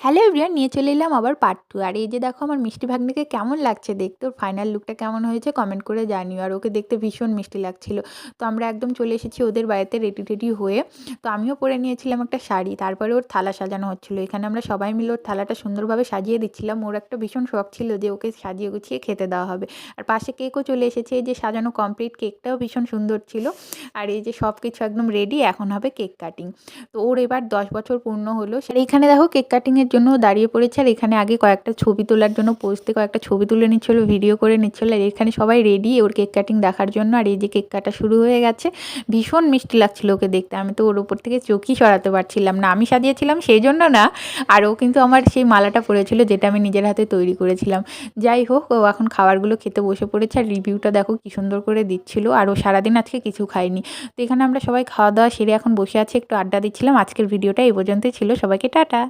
Hello everyone, নিয়ে চলে এলাম আবার পার্ট 2। আর এই যে দেখো আমার মিষ্টি ভাগ্নিকে কেমন লাগছে দেখতে, ওর ফাইনাল লুকটা কেমন হয়েছে কমেন্ট করে জানিও। আর ওকে দেখতে ভীষণ মিষ্টি লাগছিল। তো আমরা একদম চলে এসেছি ওদের বাড়িতে রেডি টেডি হয়ে। তো আমিও পরে নিয়েছিলাম একটা শাড়ি, তারপরে ওর থালা সাজানো হচ্ছিলো। এখানে আমরা সবাই মিলে ওর থালাটা সুন্দরভাবে সাজিয়ে দিচ্ছিলাম। ওর একটা ভীষণ শখ ছিল যে ওকে সাজিয়ে গুছিয়ে খেতে দেওয়া হবে। আর পাশে কেকও চলে এসেছে, এই যে সাজানো কমপ্লিট, কেকটাও ভীষণ সুন্দর ছিল। আর এই যে সব কিছু একদম রেডি, এখন হবে কেক কাটিং। তো ওর এবার 10 বছর পূর্ণ হলো। আর এইখানে দেখো কেক কাটিংয়ের জন্য দাঁড়িয়ে পড়েছে। আর এখানে আগে কয়েকটা ছবি তোলার জন্য পোজতে কয়েকটা ছবি তুলে নিচ্ছিল, ভিডিও করে নিচ্ছিল। আর এখানে সবাই রেডি ওর কেক কাটিং দেখার জন্য। আর এই যে কেক কাটা শুরু হয়ে গেছে। ভীষণ মিষ্টি লাগছিল ওকে দেখতে। আমি তো ওর উপর থেকে চোখই সরাতে পারছিলাম না। আমি সাজিয়েছিলাম সেই জন্য না, আর ও কিন্তু আমার সেই মালাটা পরেছিল যেটা আমি নিজের হাতে তৈরি করেছিলাম। যাই হোক, ও এখন খাবারগুলো খেতে বসে পড়েছে। আর রিভিউটা দেখো কি সুন্দর করে দিচ্ছিল। আর ও সারাদিন আজকে কিছু খায়নি। তো এখানে আমরা সবাই খাওয়া দাওয়া সেরে এখন বসে আছি, একটু আড্ডা দিচ্ছিলাম। আজকের ভিডিওটা এই পর্যন্তই ছিল। সবাইকে টাটা।